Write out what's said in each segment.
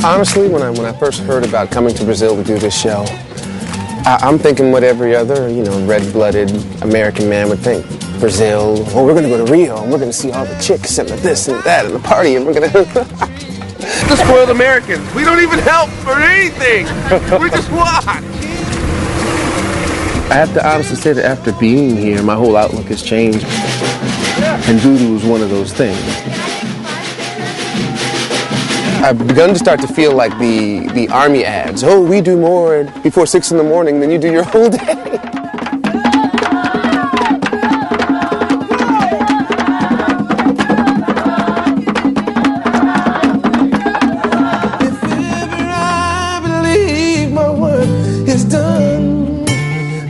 Honestly, when I first heard about coming to Brazil to do this show, I'm thinking what every other, red-blooded American man would think. Brazil, oh, we're going to go to Rio, and we're going to see all the chicks and the this and that and the party, and we're going to... The spoiled Americans. We don't even help for anything. We just watch. I have to honestly say that after being here, my whole outlook has changed. And voodoo is one of those things. I've begun to start to feel like the army ads. Oh, we do more before 6 in the morning than you do your whole day. If ever I believe my work is done,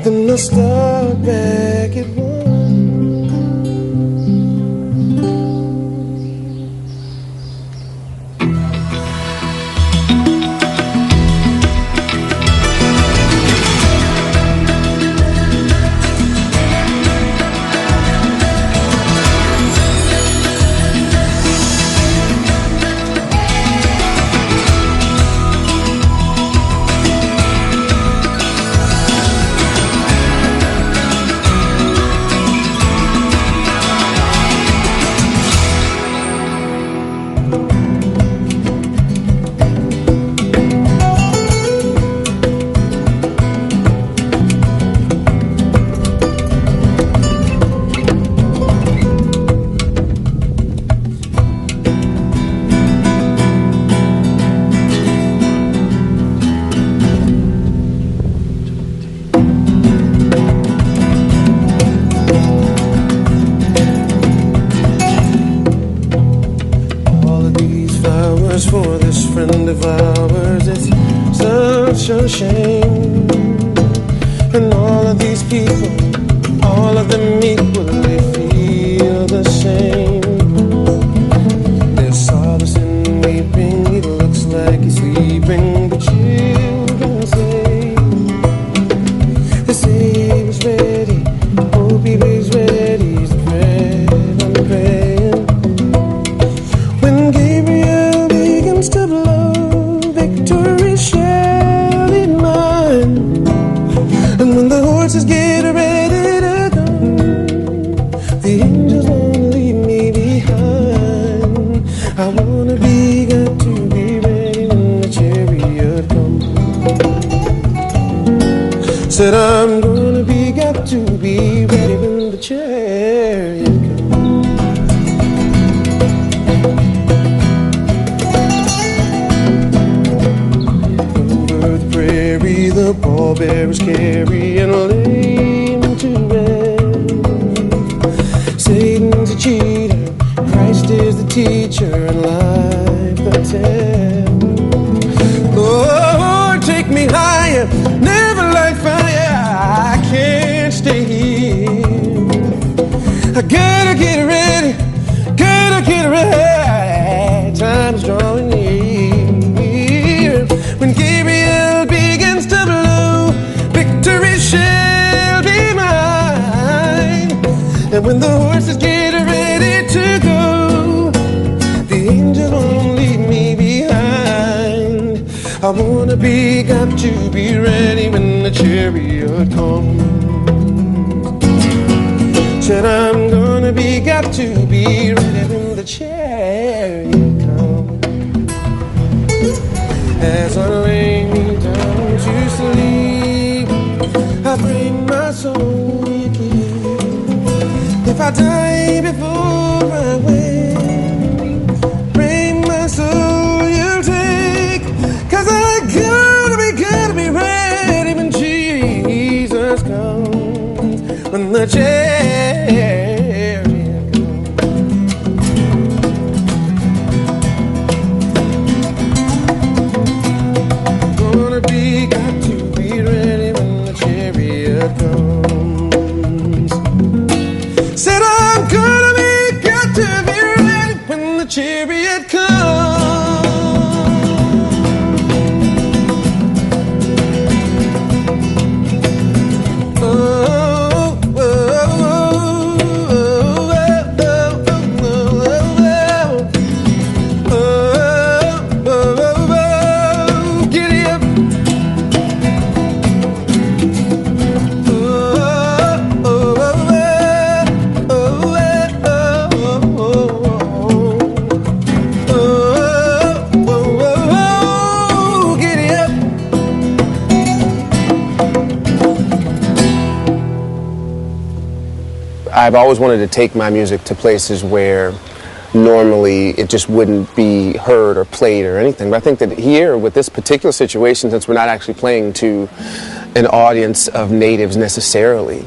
then I'll start back at one. For this friend of ours, it's such a shame. And all of these people, all of them equally feel the same. There's solace in weeping, it looks like he's sleeping, but children say he was ready, hope he was ready, he's the bread I'm praying. When Gabriel to blow, victory shall be mine. And when the horses get ready to go, the angels won't leave me behind. I wanna be, got to be ready when the chariot comes. Said I'm gonna be, got to be ready when the chariot comes. The pallbearers carry and lay him to rest. Satan's a cheater, Christ is the teacher, and life the test. Lord, take me higher, never like fire. I can't stay here. I gotta get ready, time's drawing near. When Gabriel begins to blow, victory shall be mine. And when the horses get ready to go, the angels won't leave me behind. I wanna be, got to be ready when the chariot comes. Said I'm gonna be, got to be ready when the chariot comes. As I lay me down to sleep, I bring my soul you keep. If I die before I wake, bring my soul you'll take. 'Cause I gotta be ready when Jesus comes. When the chariot comes. Gonna be, got to be ready when the chariot comes. Said I'm gonna be, got to be ready when the chariot comes. I've always wanted to take my music to places where normally it just wouldn't be heard or played or anything. But I think that here, with this particular situation, since we're not actually playing to an audience of natives necessarily,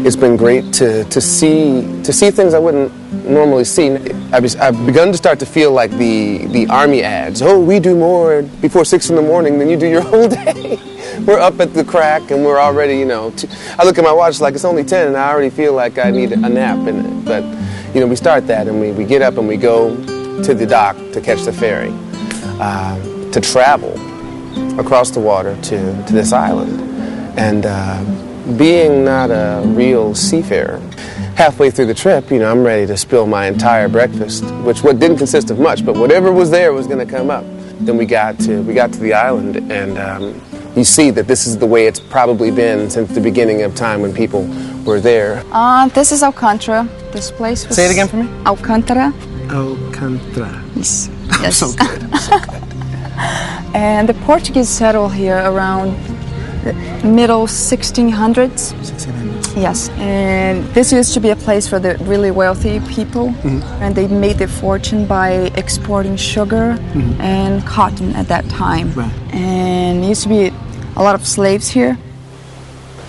it's been great to see things I wouldn't normally see. I've begun to start to feel like the Army ads. Oh, we do more before 6 in the morning than you do your whole day. We're up at the crack and we're already, you know, I look at my watch like it's only 10 and I already feel like I need a nap in it. But, you know, we start that and we get up and we go to the dock to catch the ferry, to travel across the water to this island. And being not a real seafarer, halfway through the trip, you know, I'm ready to spill my entire breakfast, which didn't consist of much, but whatever was there was going to come up. Then we got to the island, and you see that this is the way it's probably been since the beginning of time when people were there. This is Alcantara. This place was... Say it again for me. Alcantara. Alcantara. Yes. Yes. So good. So good. And the Portuguese settled here around the middle 1600s. 1600s. Yes. And this used to be a place for the really wealthy people. Mm-hmm. And they made their fortune by exporting sugar and cotton at that time. Right. And there used to be a lot of slaves here.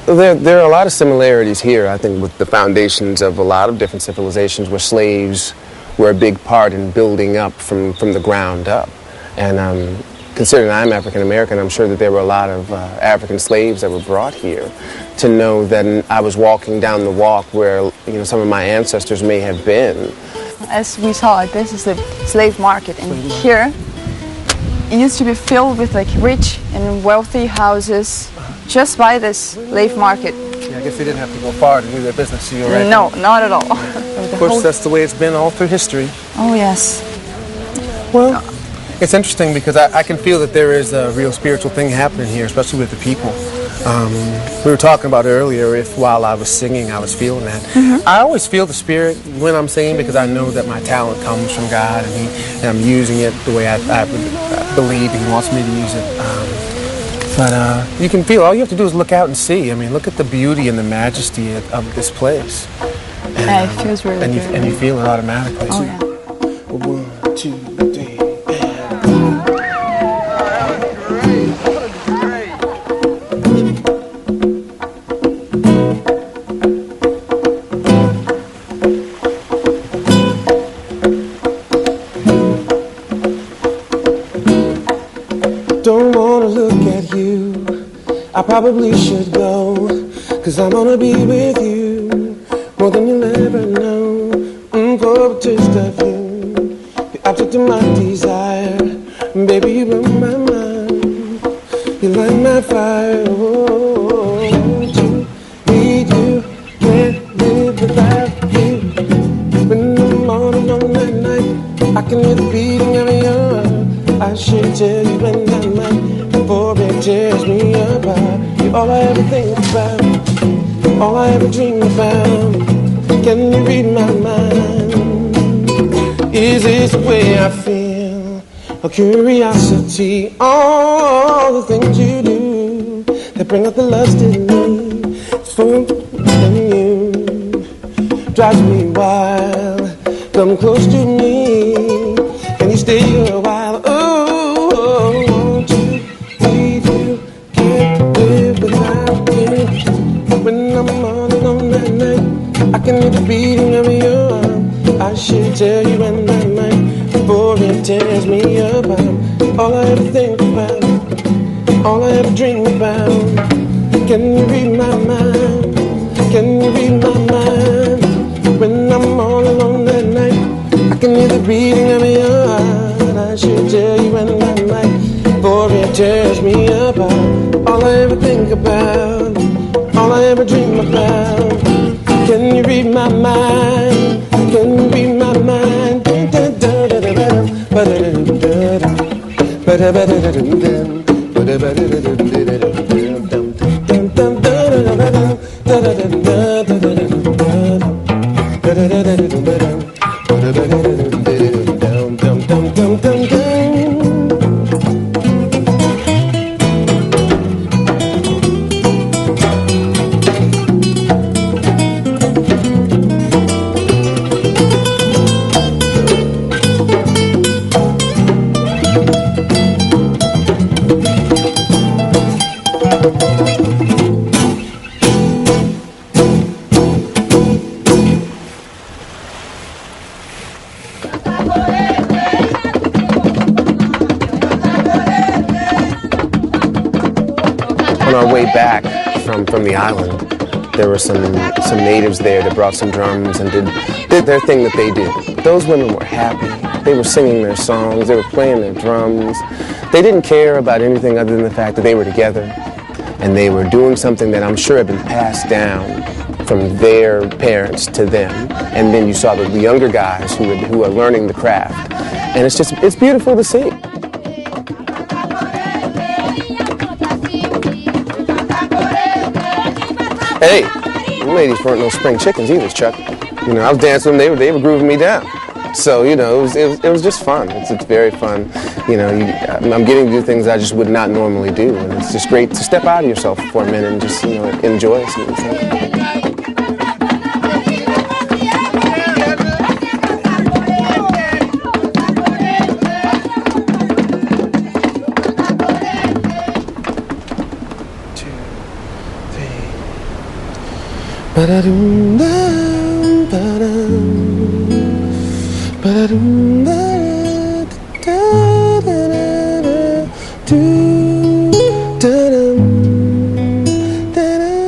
There are a lot of similarities here, I think, with the foundations of a lot of different civilizations where slaves were a big part in building up from the ground up. And considering I'm African American, I'm sure that there were a lot of African slaves that were brought here. To know that I was walking down the walk where, you know, some of my ancestors may have been. As we saw, this is the slave market, and here it used to be filled with like rich and wealthy houses just by this slave market. Yeah, I guess they didn't have to go far to do their business. So you're right. No, not at all. Of course, that's the way it's been all through history. Oh, yes. Well, it's interesting because I can feel that there is a real spiritual thing happening here, especially with the people. We were talking about earlier if while I was singing I was feeling that. Mm-hmm. I always feel the spirit when I'm singing because I know that my talent comes from God and I'm using it the way I believe He wants me to use it. But you can feel, all you have to do is look out and see. I mean, look at the beauty and the majesty of this place. And, Yeah, it feels really good. And you feel it automatically. Oh, yeah. 1, 2, 3. Don't wanna look at you, I probably should go, 'cause I'm gonna be with you more than you'll ever know. For a taste of you, the object of my desire, baby, you blow my mind, you light my fire. Oh, need you, can't live without you. When I'm on alone at night, I can hear the beating of your heart. I should tell you when I'm out before it tears me apart. You're all I ever think about, all I ever dream about. Can you read my mind? Is this the way I feel? A curiosity, all the things you do that bring out the lust in me. It's fun and you drives me wild. Come close to me, can you stay a while? Oh, won't you leave you? Can't live without you. When I'm all alone at night, I can hear the beating of your heart. I should tell you when I might before it tears me apart. All I ever think about, all I ever dream about. Can you read my mind? Can you read my mind? When I'm all alone at night, I can hear the beating of your heart. I should tell you when I might before it tears me apart. All I ever think about, all I ever dream about. Can you read my mind? Can you read my mind? on our way back from the island, there were some natives there that brought some drums and did their thing that they do. Those women were happy. They were singing their songs. They were playing their drums. They didn't care about anything other than the fact that they were together, and they were doing something that I'm sure had been passed down from their parents to them. And then you saw the younger guys who are learning the craft. And it's beautiful to see. Hey, the ladies weren't no spring chickens either, Chuck. You know, I was dancing with them, they were grooving me down. So, you know, it was just fun. It's very fun. You know, I'm getting to do things I just would not normally do. And it's just great to step out of yourself for a minute and just, you know, enjoy something. Ba-da-dum, dum, ba-dum, ba-da-dum, da-da-da-da-da, doo, da-dum, da-dum.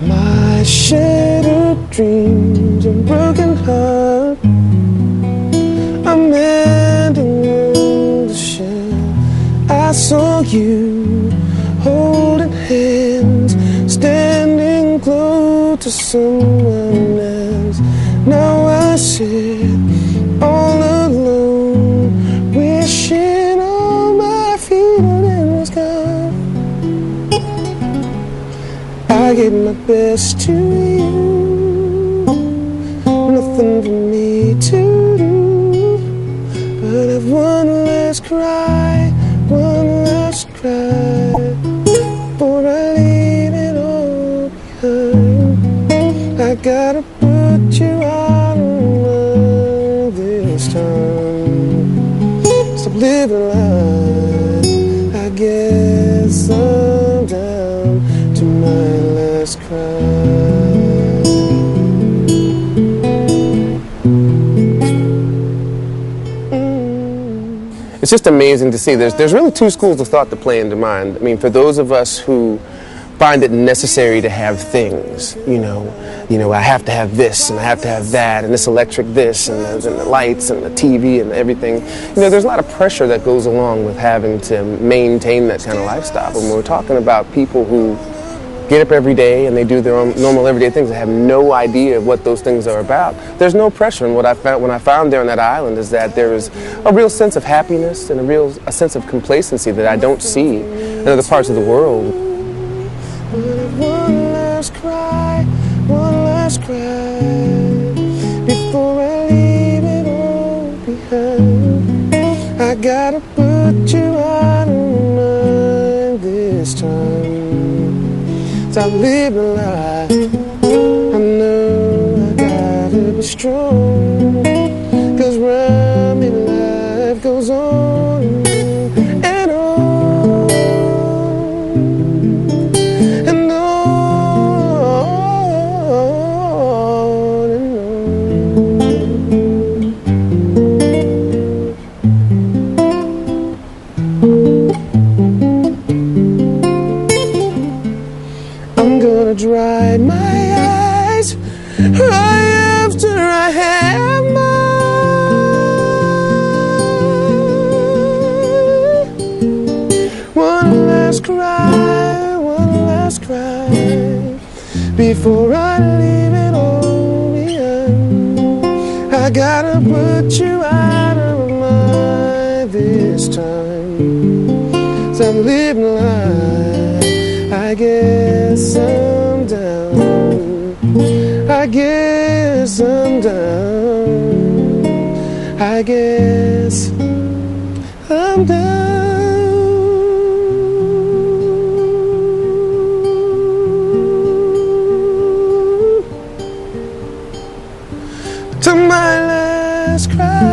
My shattered dreams and broken heart, I'm mending. I saw you holding hands, standing close to someone else. Now I sit all alone, wishing all my feeling was gone. I gave my best to you, nothing for me to do, but I've one last cry, one last cry, before I leave it all behind. I gotta put you out of mind this time. Stop living life, I guess I'm down to my last cry. It's just amazing to see. There's really two schools of thought that play into mind. I mean, for those of us who find it necessary to have things, you know, I have to have this and I have to have that and this electric this and the lights and the TV and everything. You know, there's a lot of pressure that goes along with having to maintain that kind of lifestyle. But when we're talking about people who get up every day and they do their own normal everyday things, they have no idea what those things are about. There's no pressure, and what I found when I found there on that island is that there is a real sense of happiness and a sense of complacency that I don't see in other parts of the world. One last cry, one last cry, before I leave it all behind. I gotta put you out of mind this time. Stop living life, I know I gotta be strong, 'cause round me life goes on and on and on and I'm gonna dry my eyes right after I have mine. One last cry, before I leave it all behind. I gotta put you out of mind this time. So I'm living life, I guess I'm down, I guess I'm down, I guess I'm down. To my last cry.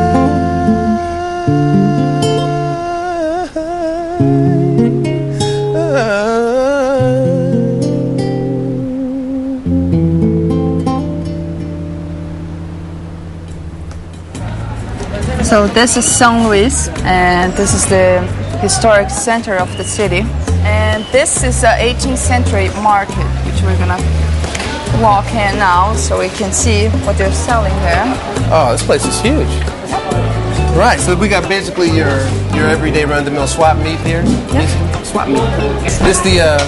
So this is St. Louis, and this is the historic center of the city. And this is an 18th century market, which we're gonna walk in now so we can see what they're selling there. Oh, this place is huge. Right, so we got basically your everyday run-of-the-mill swap meet here. Yeah. Swap meet. This the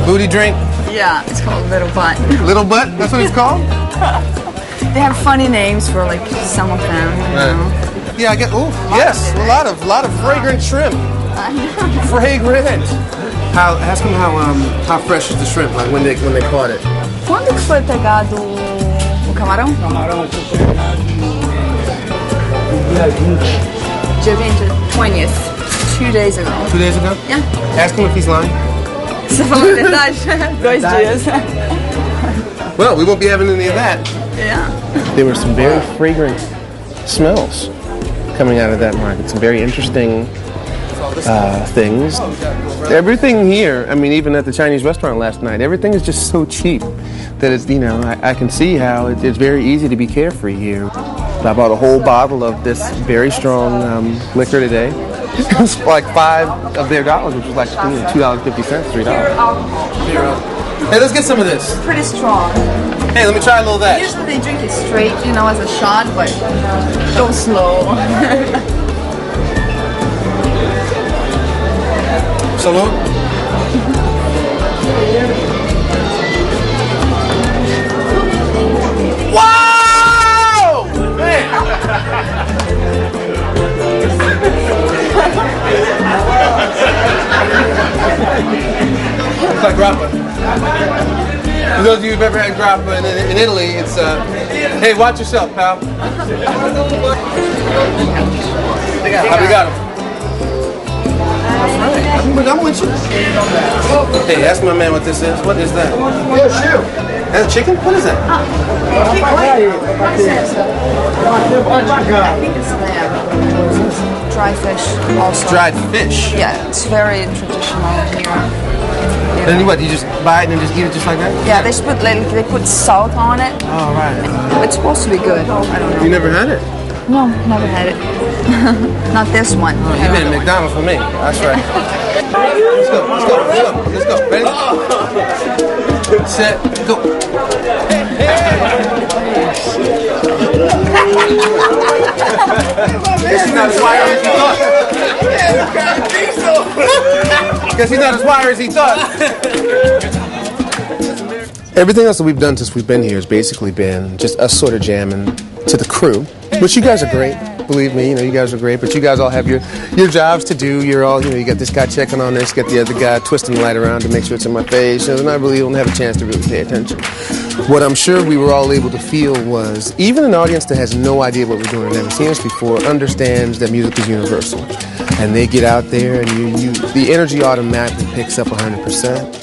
booty drink? Yeah, it's called Little Butt. Little butt? That's what it's called? They have funny names for like some of them. You know? Yeah, I get. Oh, yes, a lot of fragrant shrimp. Fragrant. Ask them how fresh is the shrimp? Like when they caught it. Quando que foi pegado o camarão? Dia 20th, 2 days ago. 2 days ago? Yeah. Ask him if he's lying. Você falou a verdade? 2 dias. Well, we won't be having any of that. Yeah. There were some very fragrant smells coming out of that market. Some very interesting things. Everything here, I mean, even at the Chinese restaurant last night, everything is just so cheap that it's, you know, I can see how it's very easy to be carefree here. I bought a whole bottle of this very strong liquor today. It was like $5 of their dollars, which was like $2.50, $3. Hey, let's get some of this. Pretty strong. Hey, let me try a little of that. Usually they drink it straight, you know, as a shot, but go slow. Salute. Wow! It's like grappa. For those of you who've ever had grappa in Italy, it's hey, watch yourself, pal. How we got him? I'm with you. Hey, ask my man what this is. What is that? That's chicken? What is that? I think it's lamb. Dry fish also. Dried fish. Yeah, it's very traditional here. Then what? You just buy it and just eat it just like that? Yeah, they put salt on it. Oh, right. It's supposed to be good. I don't know. You never had it? No, never had it. Not this one. You been at McDonald's for me. That's right. Let's go. Ready? Set, go. Guess he's not as wired as he thought. Guess he's not as wired as he thought. Everything else that we've done since we've been here has basically been just us sort of jamming to the crew, which you guys are great. Believe me, you know, you guys are great, but you guys all have your jobs to do. You're all, you know, you got this guy checking on this, you got the other guy twisting the light around to make sure it's in my face, you know, and I really don't have a chance to really pay attention. What I'm sure we were all able to feel was even an audience that has no idea what we're doing and never seen us before understands that music is universal. And they get out there and the energy automatically picks up 100%.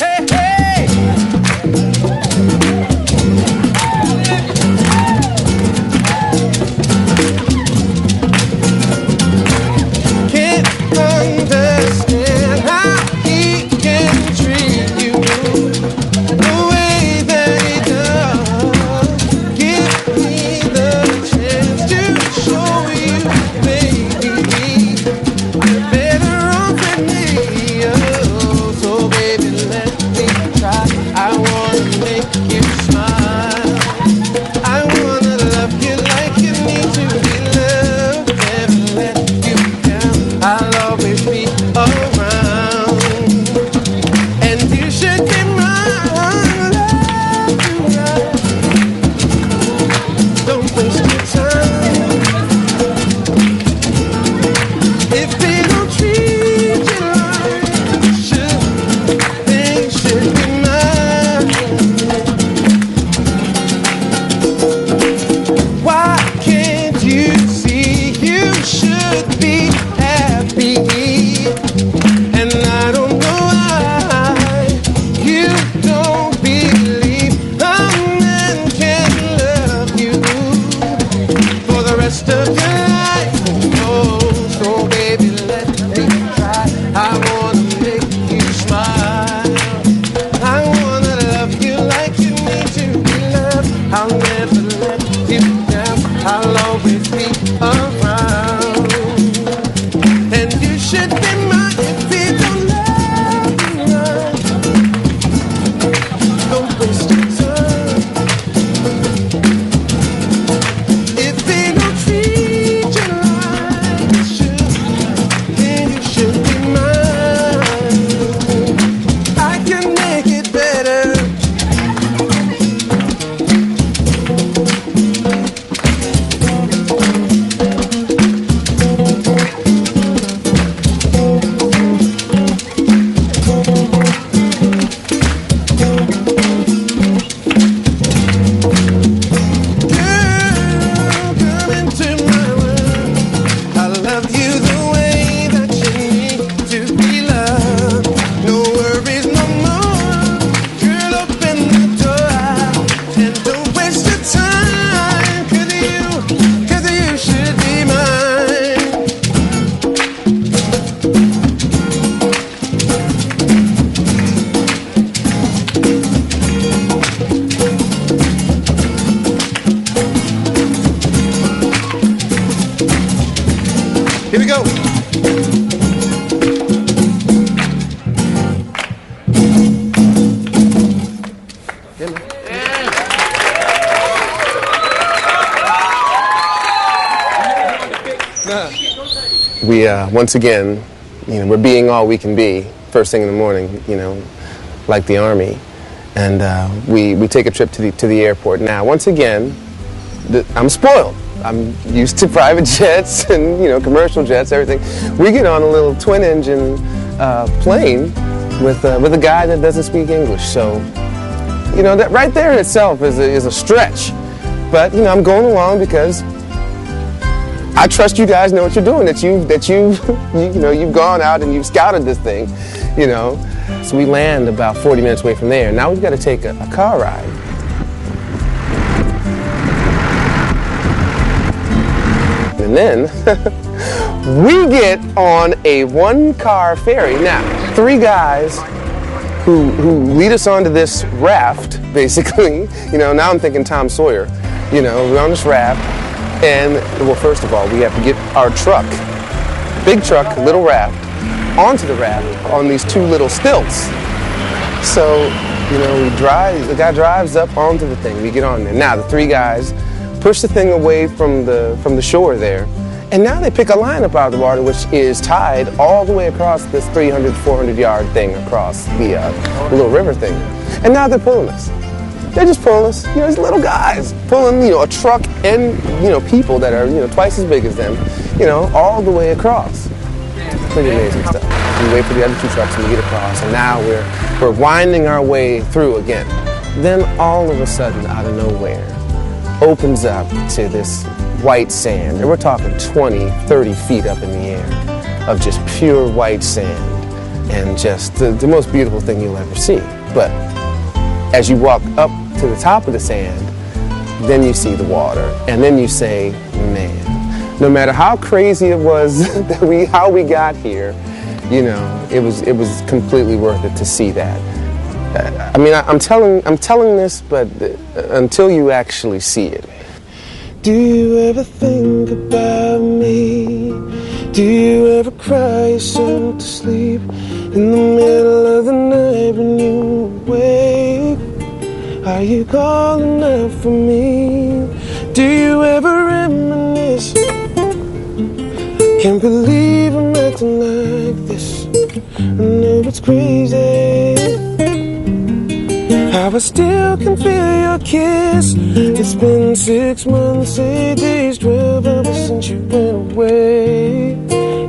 we go. We, once again, we're being all we can be first thing in the morning, like the Army. And we take a trip to the airport. Now, once again, I'm spoiled. I'm used to private jets and, commercial jets, everything. We get on a little twin-engine plane with a guy that doesn't speak English. So, that right there in itself is a stretch. But, I'm going along because I trust you guys know what you're doing, that you've gone out and you've scouted this thing, So we land about 40 minutes away from there. Now we've got to take a car ride. And then we get on a one-car ferry. Now, 3 guys who lead us onto this raft, basically. Now I'm thinking Tom Sawyer. We're on this raft. And, well, first of all, we have to get our truck, big truck, little raft, onto the raft on these 2 little stilts. So, the guy drives up onto the thing. We get on there. Now, the 3 guys push the thing away from the shore there. And now they pick a line up out of the water, which is tied all the way across this 300, 400-yard thing across the little river thing. And now they're pulling us. They're just pulling us, these little guys pulling, a truck and, people that are, twice as big as them, all the way across. Pretty amazing stuff. We wait for the other 2 trucks and we get across, and now we're winding our way through again. Then all of a sudden, out of nowhere, opens up to this white sand. And we're talking 20, 30 feet up in the air of just pure white sand and just the most beautiful thing you'll ever see. But as you walk up to the top of the sand, then you see the water, and then you say, man, no matter how crazy it was how we got here, it was completely worth it to see that. I'm telling this, but until you actually see it. Do you ever think about me? Do you ever cry yourself to sleep in the middle of the night when you awake? Are you calling out for me? Do you ever reminisce? Can't believe I'm acting like this. I know it's crazy how I still can feel your kiss. It's been 6 months, 8 days, 12 hours since you went away.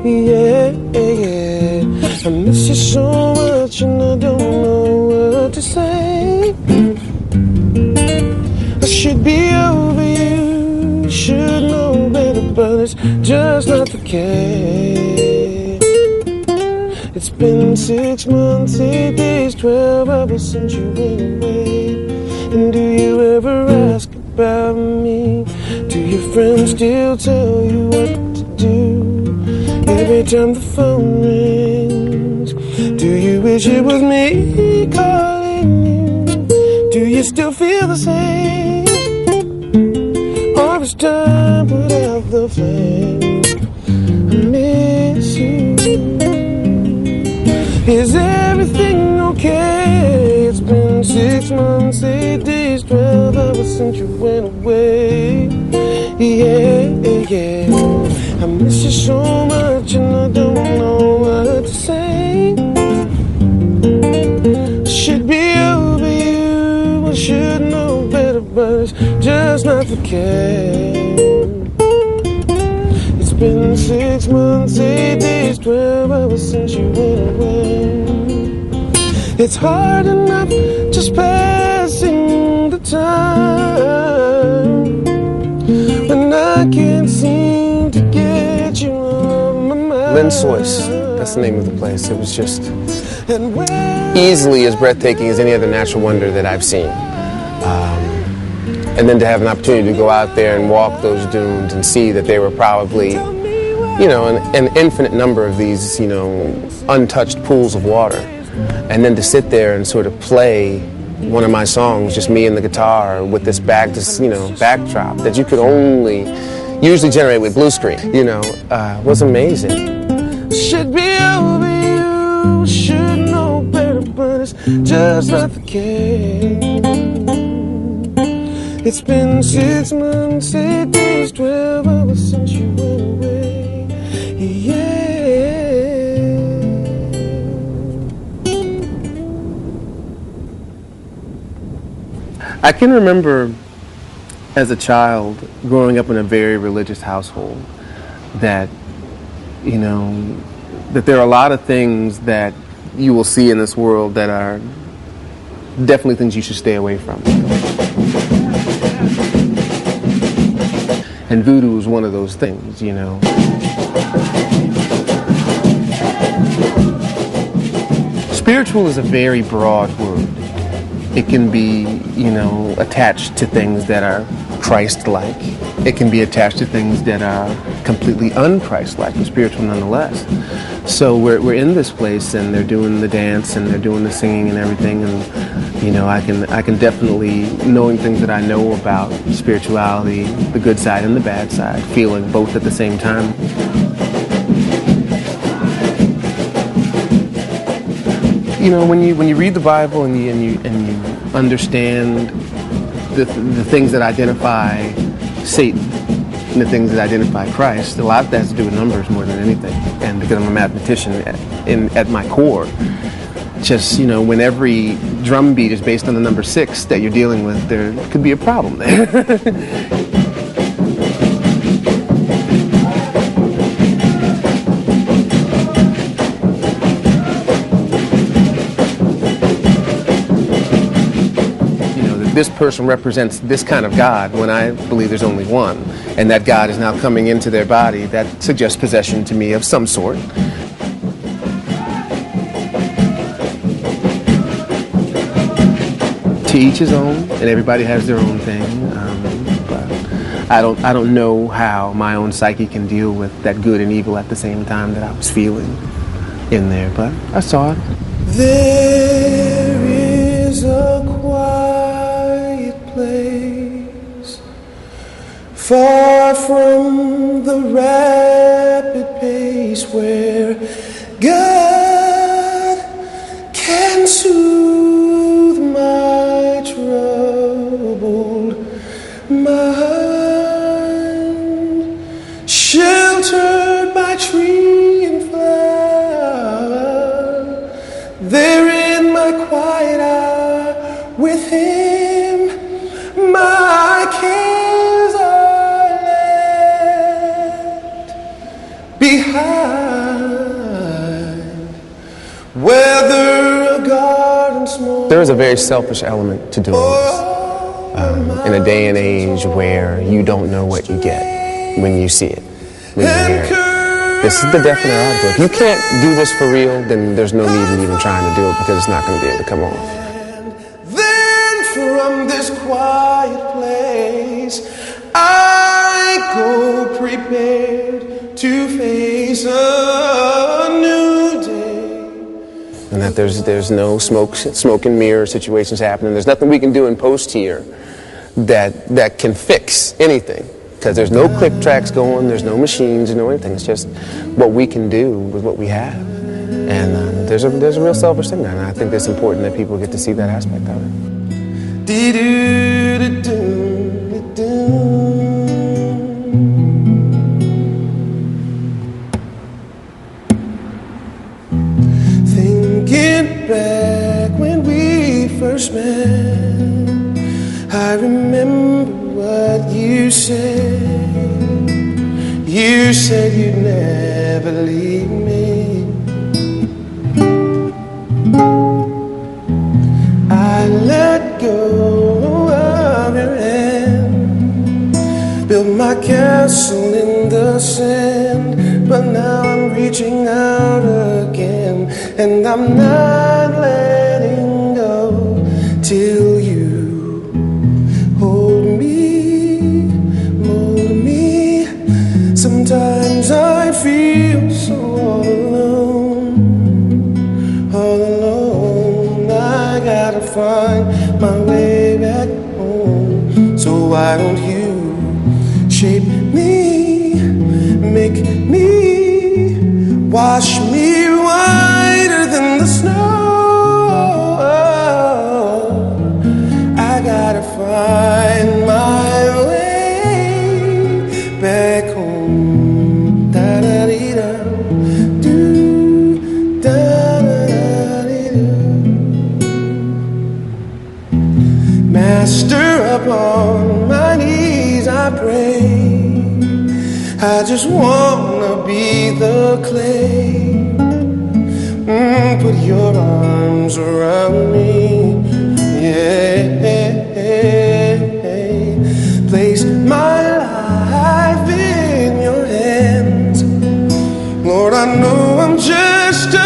Yeah, I miss you so much and I don't know what to say. I should be over you, should know better, but it's just not the case. It's been 6 months, 8 days, 12 hours since you went away. And do you ever ask about me? Do your friends still tell you what to do every time the phone rings? Do you wish it was me calling you? Do you still feel the same? Or is time put out the flame? I miss you. Is everything okay? It's been 6 months, 8 days, 12 hours since you went away. Yeah, I miss you so much and I don't know what to say. I should be over you, I should know better, but it's just not the case. It's been 6 months, 8 days, 12 hours since you went away. It's hard enough just passing the time when I can't seem to get you on my mind. Lynn Soyce, that's the name of the place. It was just easily as breathtaking as any other natural wonder that I've seen. And then to have an opportunity to go out there and walk those dunes and see that they were probably, an infinite number of these, untouched pools of water. And then to sit there and sort of play one of my songs, just me and the guitar with this backdrop that you could only, usually generated with blue screen, was amazing. Should be over you, should know better, but it's just not the case. It's been 6 months, 8 days, 12 hours since you went away. Yeah. I can remember as a child growing up in a very religious household that, that there are a lot of things that you will see in this world that are definitely things you should stay away from. And voodoo is one of those things, Spiritual is a very broad word. It can be, attached to things that are Christ-like. It can be attached to things that are completely un-Christ-like, but spiritual nonetheless. So we're in this place, and they're doing the dance, and they're doing the singing and everything, and I can definitely, knowing things that I know about spirituality, the good side and the bad side, feeling both at the same time. When you read the Bible and you understand the things that identify Satan and the things that identify Christ, a lot of that has to do with numbers more than anything. And because I'm a mathematician at my core, just when every drum beat is based on the number 6 that you're dealing with, there could be a problem there. This person represents this kind of God when I believe there's only one, and that God is now coming into their body. That suggests possession to me of some sort. To each his own, and everybody has their own thing. But I don't know how my own psyche can deal with that good and evil at the same time that I was feeling in there. But I saw it. There is a quiet place, far from the rapid pace, where God can soothe my troubled mind, sheltered by tree and flower. There in my quiet hour with him, my cares are left behind. Whether a garden small, There is a very selfish element to doing this. In a day and age where you don't know what you get when you see it, when you hear it. This is the definite article. If you can't do this for real, then there's no need in even trying to do it, because it's not going to be able to come off. then from this quiet place, I go prepared to face a new day. And that there's no smoke and mirror situations happening. There's nothing we can do in post here that can fix anything, because there's no click tracks going, there's no machines, no anything. It's just what we can do with what we have. And there's a real selfish thing there, and I think it's important that people get to see that aspect of it. Thinking back when we first met, I remember what you said. You said you'd never leave me. I let go of your hand, built my castle in the sand, but now I'm reaching out again, and I'm not letting go till you hold me, mold me. Sometimes I feel so all alone, all alone. I gotta find my way back home. So why don't you shape me, make me, wash me whiter than the snow. I gotta find my way back home. Da da dee da, do da da da dee do. Master, upon my knees I pray. I just wanna be the clay. Put your arms around me, yeah. Place my life in your hands. Lord, I know I'm just a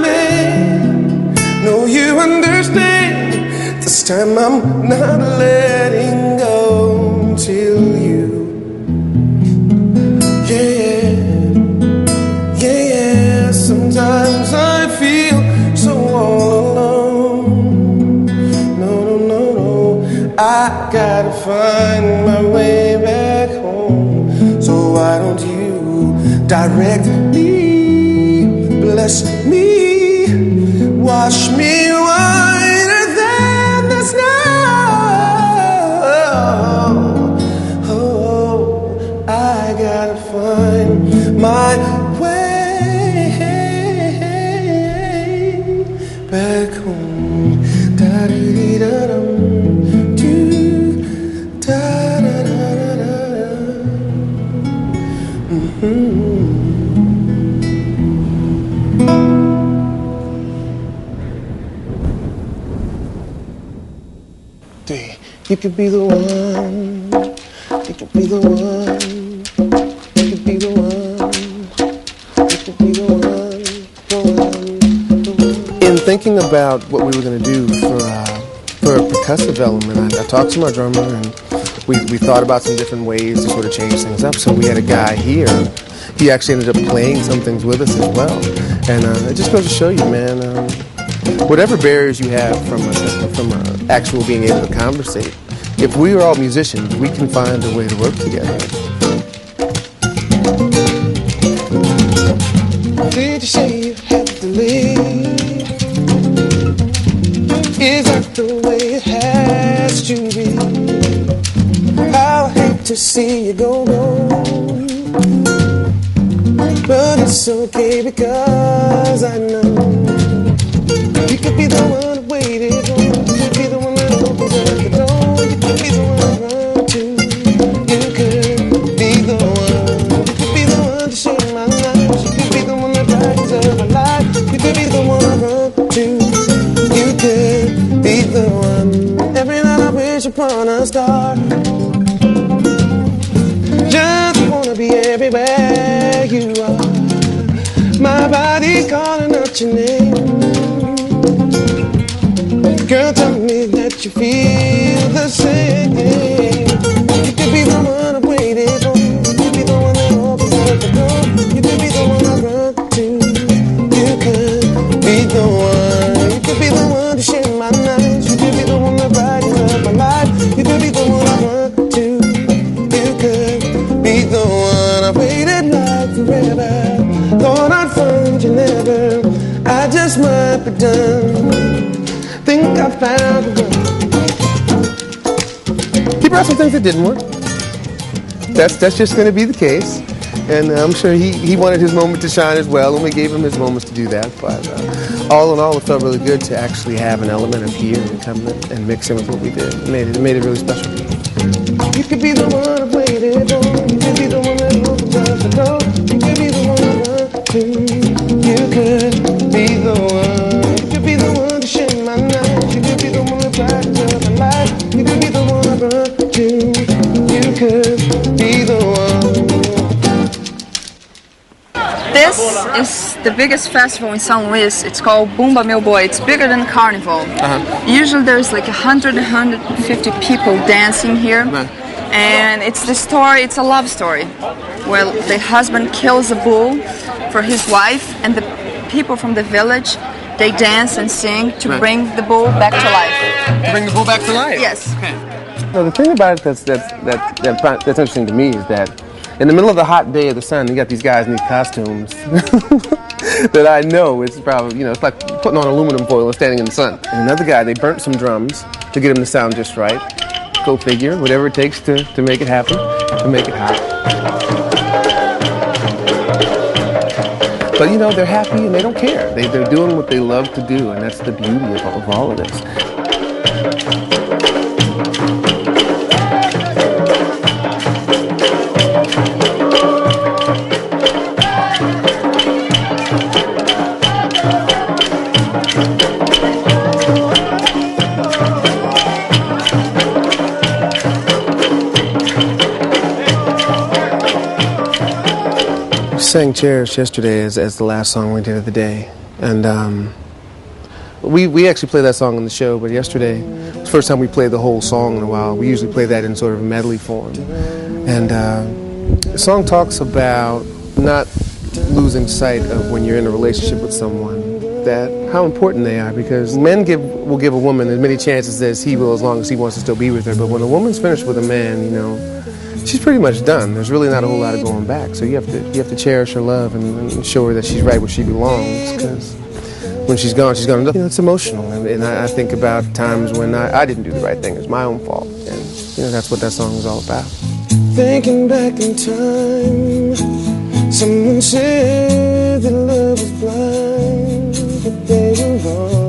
man. Know you understand. This time I'm not letting go till you. Yeah, sometimes I feel so all alone. No, I gotta find my way back home. So why don't you direct me, bless me, wash me whiter than the snow. Oh, I gotta find my way back home. Da dee da dum, doo, da da da da da. You could be the one. You could be the one. You could be the one. You could be the one. The one. In thinking about what we were going to do for a percussive element, I talked to my drummer and we thought about some different ways to sort of change things up. So we had a guy here. He actually ended up playing some things with us as well. And it just goes to show you, man, whatever barriers you have from actual being able to conversate, if we are all musicians, we can find a way to work together. Did you say you had to leave? Is that the way it has to be? I'll hate to see you go, but it's okay because I know you could be the one that waited on. You could be the one that opens up the door. You could be the one I run to. You could be the one. You could be the one to share my life. You could be the one that brightens up my life. You could be the one I run to. You could be the one. Every night I wish upon a star. Just wanna be everywhere you are. My body's calling out your name. Girl, tell me that you feel the same. You could be the one I waited for. You could be the one that opens up the door. You could be the one I run to. You could be the one. You could be the one to share my nights. You could be the one that brightens up my life. You could be the one I run to. You could be the one I waited like forever. Thought I'd find you never. I just might be done. Think I found a way. He brought some things that didn't work. That's just going to be the case. And I'm sure he wanted his moment to shine as well, and we gave him his moments to do that. But all in all, it felt really good to actually have an element of here and come in and mix in with what we did. It made it really special. You could be the one I waited for. You could be the one that opens up the door. You could be the one I run to. You could be the one. You could be the one to share my night. You could be the one that brightens up my life. You could be the one I run to. You could be the one. This is the biggest festival in San Luis. It's called Bumba Meu Boi. It's bigger than Carnival. Usually there's like 100, 150 people dancing here. And it's the story, it's a love story. Well, the husband kills a bull for his wife, and the people from the village, they dance and sing to bring the bull back to life. Bring the bull back to life? Yes. Okay. No, the thing about it that's interesting to me is that in the middle of the hot day of the sun, you got these guys in these costumes that I know it's probably, you know, it's like putting on aluminum foil and standing in the sun. And another guy, they burnt some drums to get him to sound just right. Go figure, whatever it takes to make it happen, to make it hot. But you know, they're happy and they don't care. They're doing what they love to do, and that's the beauty of all of this. We sang Cherish yesterday as the last song we did of the day, and we actually play that song on the show, but yesterday was the first time we played the whole song in a while. We usually play that in sort of a medley form, and the song talks about not losing sight of when you're in a relationship with someone, that how important they are, because men will give a woman as many chances as he will as long as he wants to still be with her, but when a woman's finished with a man, you know, she's pretty much done. There's really not a whole lot of going back. So you have to cherish her love and show her that she's right where she belongs. Because when she's gone, she's gone. You know, it's emotional, and I think about times when I didn't do the right thing. It's my own fault, and you know that's what that song is all about. Thinking back in time, someone said that love was blind, but they were wrong.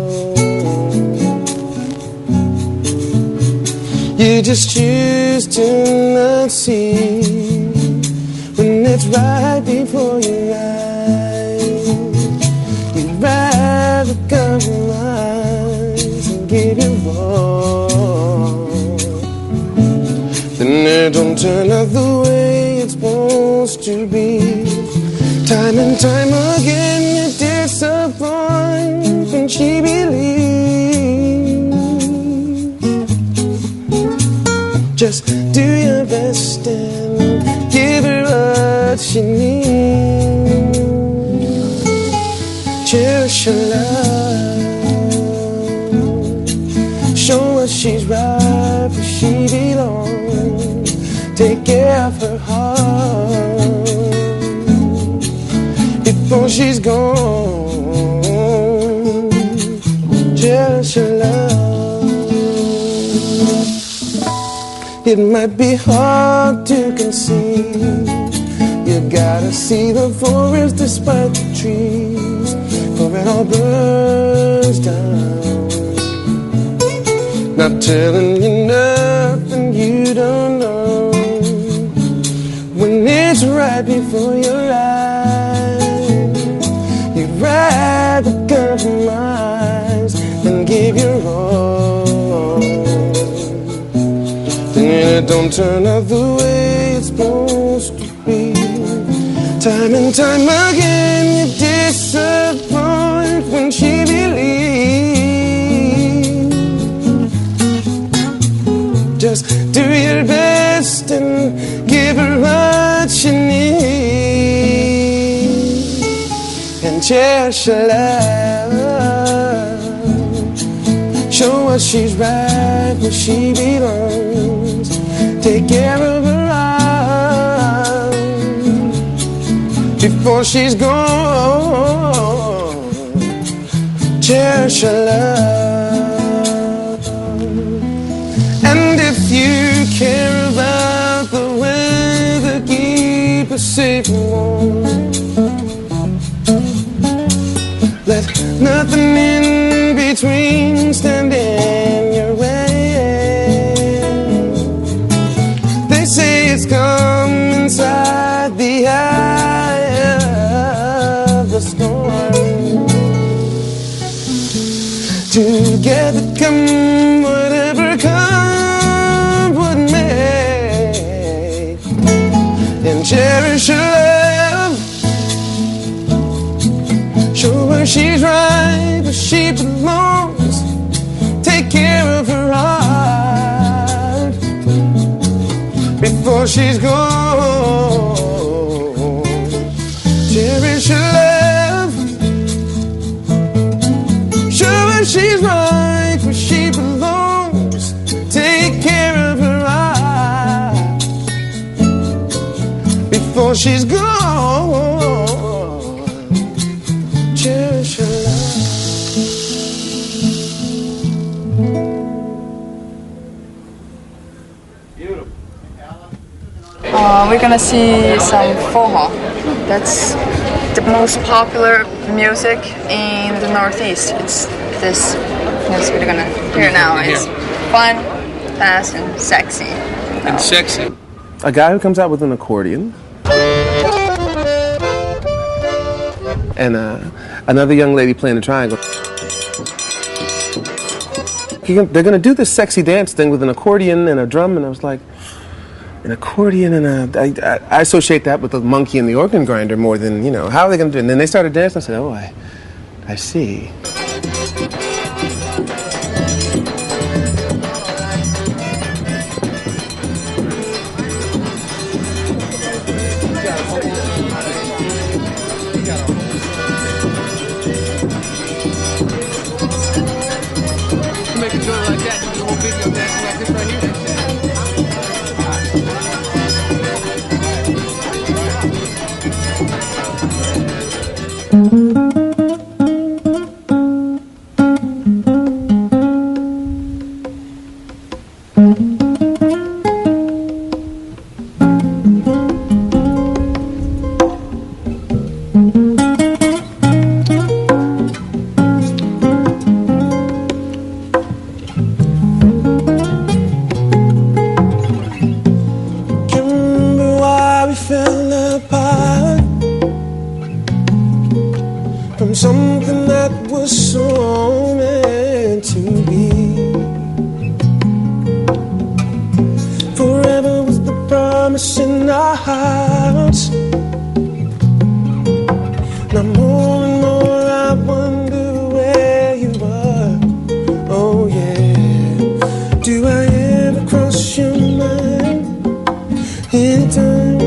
You just choose to not see when it's right before your eyes. You'd rather compromise and give it all. Then it don't turn out the way it's supposed to be. Time and time again you disappoint when she believes. Just do your best and give her what she needs. Cherish her love. Show her she's right where she belongs. Take care of her heart before she's gone. Cherish her love. It might be hard to conceive. You gotta see the forest despite the trees, for it all burns down. Not telling you nothing you don't know. When it's right before your eyes, you'd rather compromise than give your all. It don't turn out the way it's supposed to be. Time and time again you disappoint when she believes. Just do your best and give her what she needs. And cherish her love. Show her she's right where she belongs. Take care of her heart before she's gone. Cherish her love. And if you care about the weather, keep her safe and warm. Let nothing in between stand in your way. It's come inside the eye of the storm. Together come whatever come would make. And cherish her love. Show her she's right where she belongs. Take care of her heart before she's gone. Cherish her love. Show her she's right where she belongs. Take care of her she's gone. Cherish her love. We're gonna see some Foha. That's the most popular music in the Northeast. It's this music we're gonna hear now. It's fun, fast, and sexy. And sexy. A guy who comes out with an accordion. And another young lady playing the triangle. They're gonna do this sexy dance thing with an accordion and a drum, and I was like, an accordion and I associate that with the monkey and the organ grinder more than, you know, how are they gonna do it? And then they started dancing, I said, oh, I see. Make a joint like that, you do a whole video dancing like this right here. From something that was so meant to be. Forever was the promise in our hearts. Now more and more I wonder where you are. Oh yeah. Do I ever cross your mind anytime?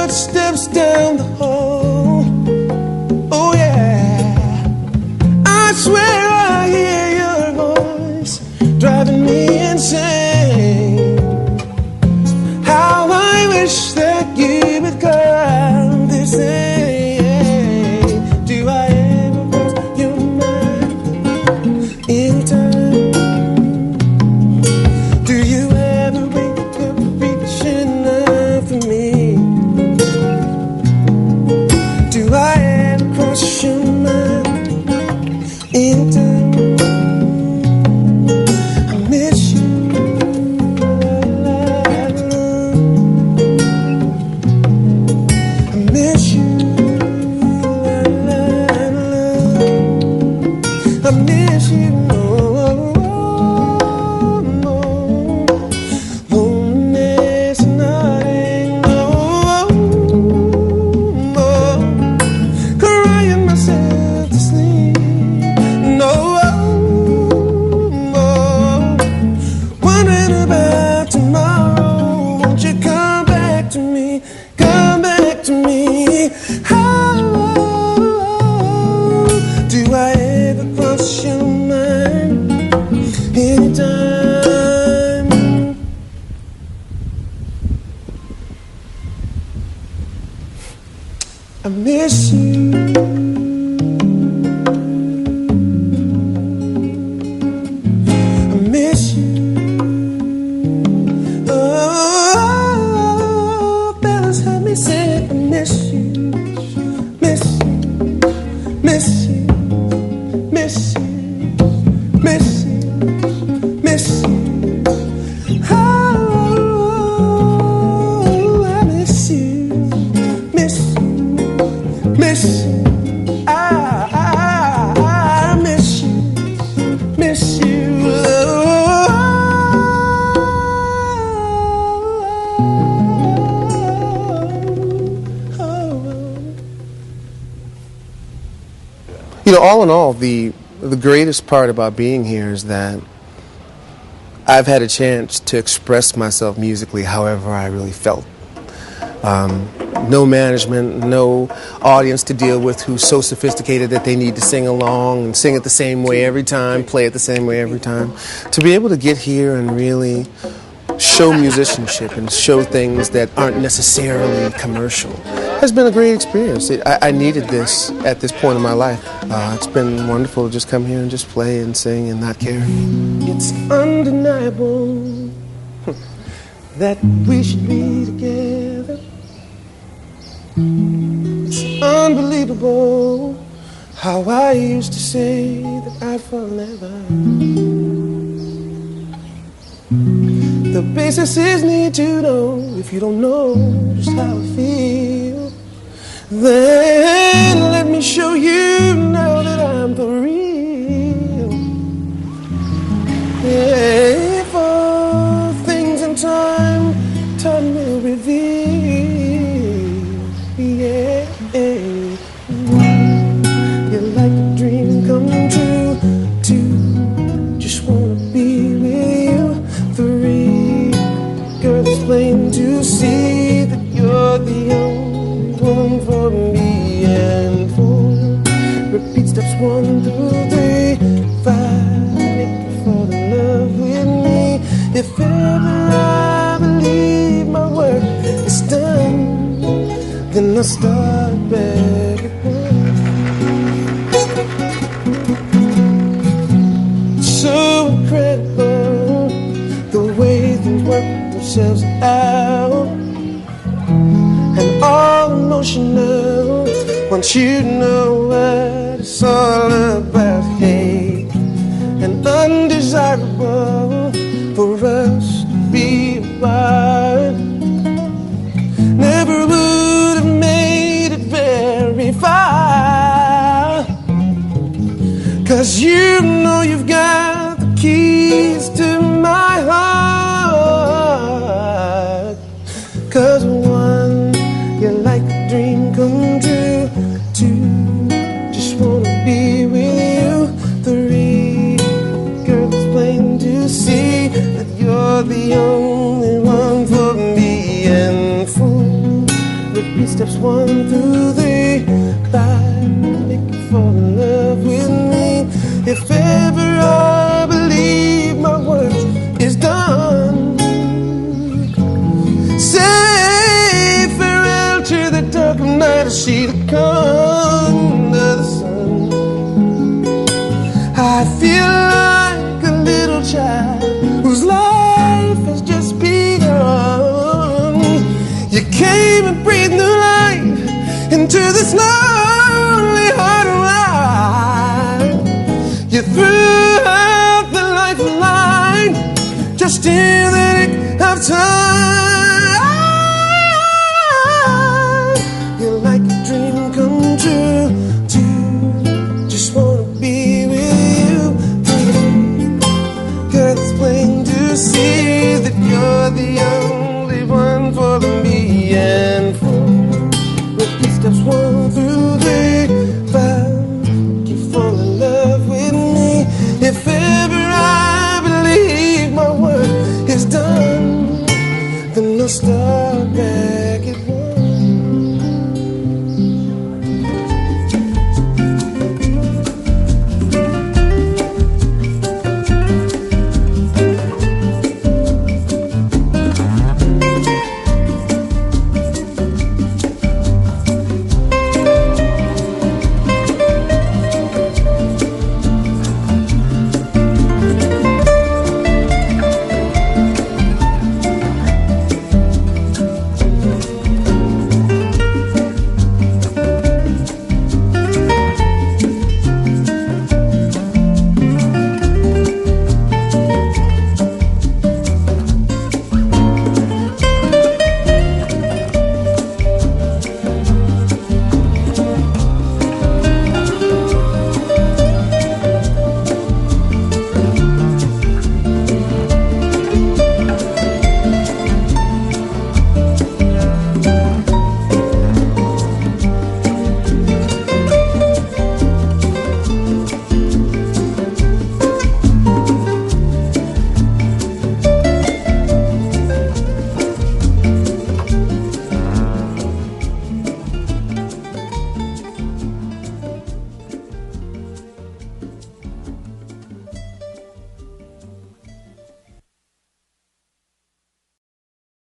Steps down the hall. Oh yeah, I swear I hear your voice driving me insane. How I wish that you would come this way. Do I ever cross your mind anytime? Do you ever wake up reaching out for me? Do I ever cross your mind anytime? I miss you. I miss you. I miss you. Loneliness and nothing. Crying myself to sleep. No, wondering about tomorrow. Won't you come back to me? Come back to me. How do I ever cross your mind anytime? I miss you. I miss you. Oh, fellas, help me say I miss you. Miss you. Miss you. Miss you. Miss you. Miss you. Oh, I miss you. Miss you. Miss you. all in all, the greatest part about being here is that I've had a chance to express myself musically however I really felt. No management, no audience to deal with who's so sophisticated that they need to sing along and sing it the same way every time, play it the same way every time. To be able to get here and really show musicianship and show things that aren't necessarily commercial has been a great experience. I needed this at this point in my life. It's been wonderful to just come here and just play and sing and not care. It's undeniable that we should be together. It's unbelievable how I used to say that I'd forever. The basis is need to know. If you don't know just how I feel, then let me show you now that I'm the real. If all things in time will reveal. Yeah, you're like a dream come true. Two, just wanna be with you. Three, girl, it's plain to see that you're the only one for me. And four, repeat steps 1 through 3. 5, make you fall in love with me. If ever I believe my work is done, then I'll start back again. So incredible the way things work themselves out, and all emotional. Once you know what it's all about, hey, and undesirable for us to be apart. Never would have made it very far, 'cause you know you've got the keys to my heart. 'Cause 1, you're like a dream come true. 2, just wanna be with you. 3, girl, it's plain to see that you're the only one for me. And 4, repeat steps 1 through 3. 5, make you fall in love with me. If ever I believe my work is done, say farewell to the dark of night. I see the come of the sun. I feel like a little child whose life has just begun. You came and breathed new life into this lonely heart of mine. You threw out the lifeline just in the nick of time. You're like a dream come true. 2, just wanna be with you. 3, girl, it's plain to see that you're the only one for me. And 4, repeat steps 1 through 3. 5, you fall in love with me. If ever I believe my work is done, then I'll start